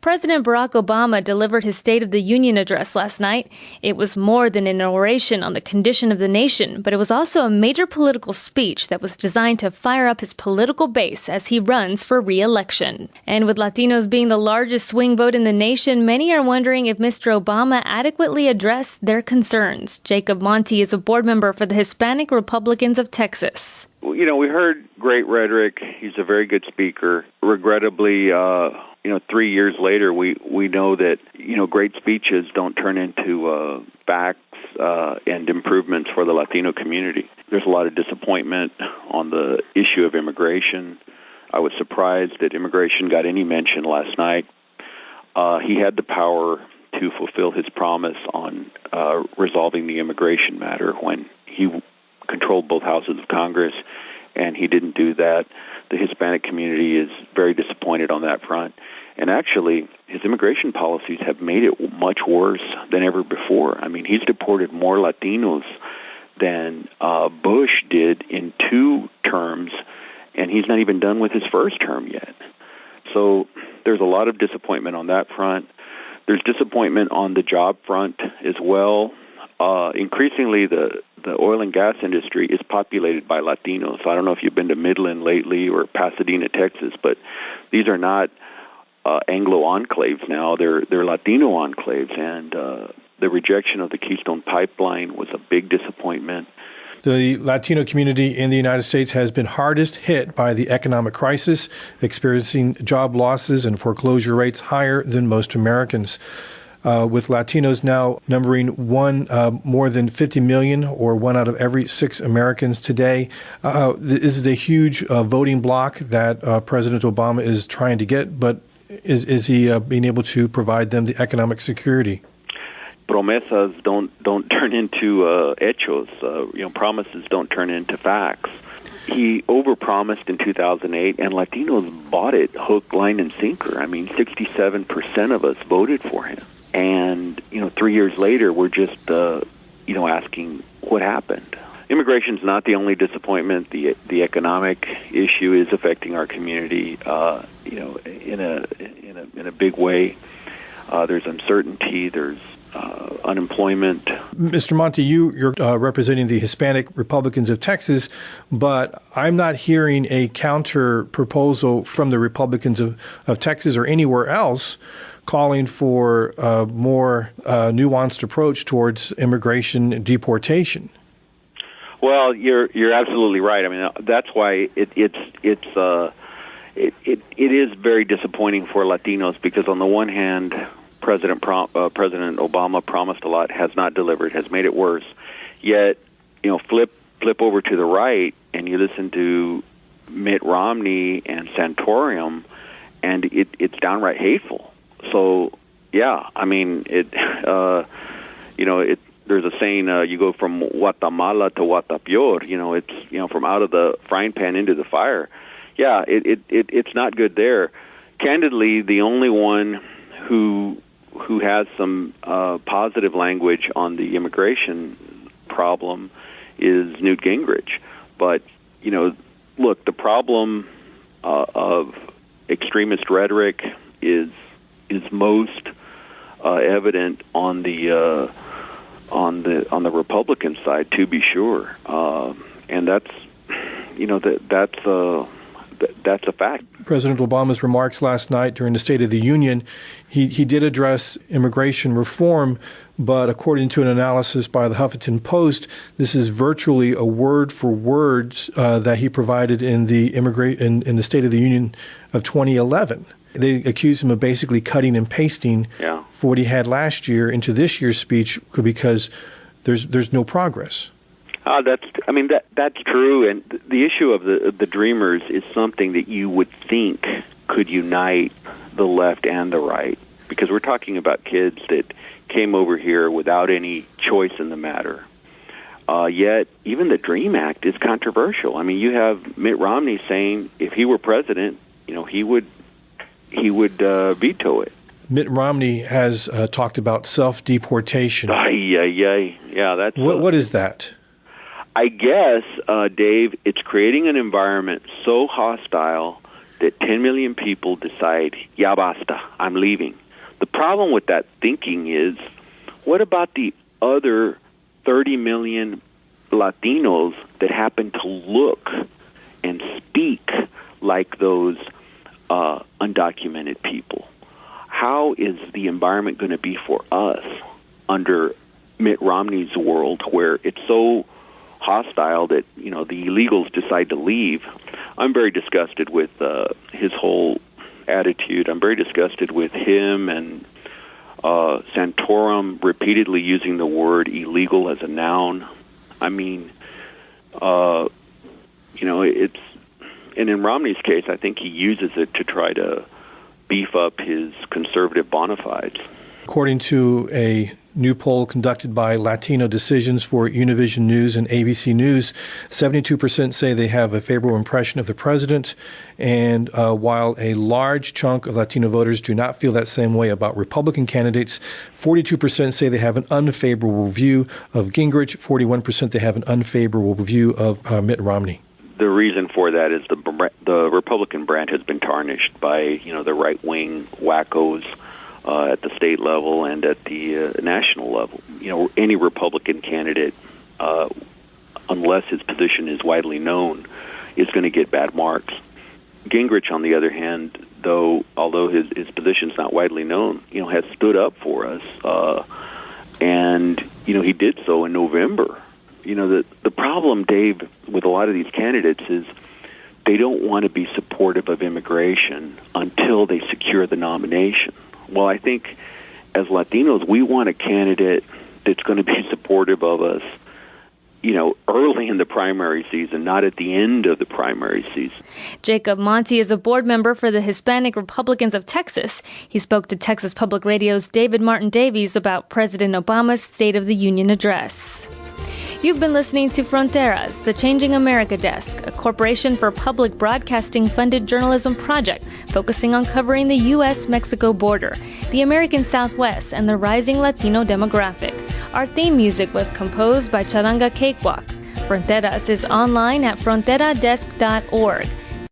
President Barack Obama delivered his State of the Union address last night. It was more than an oration on the condition of the nation, but it was also a major political speech that was designed to fire up his political base as he runs for re-election. And with Latinos being the largest swing vote in the nation, many are wondering if Mr. Obama adequately addressed their concerns. Jacob Monty is a board member for the Hispanic Republicans of Texas. You know, we heard great rhetoric. He's a very good speaker. Regrettably, 3 years later, we know that, great speeches don't turn into facts and improvements for the Latino community. There's a lot of disappointment on the issue of immigration. I was surprised that immigration got any mention last night. He had the power to fulfill his promise on resolving the immigration matter when he controlled both houses of Congress, and he didn't do that. The Hispanic community is very disappointed on that front. And actually, his immigration policies have made it much worse than ever before. I mean, he's deported more Latinos than Bush did in 2 terms, and he's not even done with his first term yet. So there's a lot of disappointment on that front. There's disappointment on the job front as well. Increasingly, the oil and gas industry is populated by Latinos. So I don't know if you've been to Midland lately or Pasadena, Texas, but these are not Anglo enclaves now. They're Latino enclaves, and the rejection of the Keystone Pipeline was a big disappointment. The Latino community in the United States has been hardest hit by the economic crisis, experiencing job losses and foreclosure rates higher than most Americans. With Latinos now numbering more than 50 million, or 1 out of every 6 Americans today. This is a huge voting bloc that President Obama is trying to get, but is he being able to provide them the economic security? Promesas don't turn into hechos. Promises don't turn into facts. He overpromised in 2008, and Latinos bought it hook, line, and sinker. I mean, 67% of us voted for him. And, 3 years later, we're just, asking what happened. Immigration's not the only disappointment. The economic issue is affecting our community, in a big way. There's uncertainty. There's unemployment. Mr. Monty, you're representing the Hispanic Republicans of Texas, but I'm not hearing a counter proposal from the Republicans of Texas or anywhere else calling for a more nuanced approach towards immigration and deportation. Well, you're absolutely right. I mean, that's why it is very disappointing for Latinos, because on the one hand, President Obama promised a lot, has not delivered, has made it worse. Yet, flip over to the right and you listen to Mitt Romney and Santorum, and it's downright hateful. So, yeah, I mean, there's a saying, you go from Guatemala to Guatapeor, it's, from out of the frying pan into the fire. Yeah, it's not good there. Candidly, the only one who has some positive language on the immigration problem is Newt Gingrich. But, look, the problem of extremist rhetoric is most evident on the Republican side, to be sure, and that's a fact. President Obama's remarks last night during the State of the Union, he did address immigration reform, but according to an analysis by the Huffington Post, this is virtually a word for words that he provided in the in the State of the Union of 2011. They accused him of basically cutting and pasting for what he had last year into this year's speech because there's no progress. That's true, and the issue of the Dreamers is something that you would think could unite the left and the right, because we're talking about kids that came over here without any choice in the matter. Yet, even the DREAM Act is controversial. I mean, you have Mitt Romney saying if he were president, he would veto it. Mitt Romney has talked about self-deportation. Yeah, that's what is that? I guess, Dave, it's creating an environment so hostile that 10 million people decide, ya basta, I'm leaving. The problem with that thinking is, what about the other 30 million Latinos that happen to look and speak like those undocumented people? How is the environment going to be for us under Mitt Romney's world, where it's so hostile that the illegals decide to leave? I'm very disgusted with his whole attitude. I'm very disgusted with him and Santorum repeatedly using the word illegal as a noun. I mean, it's, and in Romney's case, I think he uses it to try to beef up his conservative bona fides. According to a new poll conducted by Latino Decisions for Univision News and ABC News, 72% say they have a favorable impression of the president. And while a large chunk of Latino voters do not feel that same way about Republican candidates, 42% say they have an unfavorable view of Gingrich, 41% they have an unfavorable view of Mitt Romney. The reason for that is the Republican brand has been tarnished by the right-wing wackos at the state level and at the national level. Any Republican candidate, unless his position is widely known, is going to get bad marks. Gingrich, on the other hand, although his position is not widely known, has stood up for us, and he did so in November. The problem, Dave, with a lot of these candidates is they don't want to be supportive of immigration until they secure the nomination. Well, I think as Latinos, we want a candidate that's going to be supportive of us, early in the primary season, not at the end of the primary season. Jacob Monty is a board member for the Hispanic Republicans of Texas. He spoke to Texas Public Radio's David Martin Davies about President Obama's State of the Union address. You've been listening to Fronteras, the Changing America Desk, a Corporation for Public Broadcasting funded journalism project focusing on covering the U.S.-Mexico border, the American Southwest, and the rising Latino demographic. Our theme music was composed by Charanga Cakewalk. Fronteras is online at fronteradesk.org.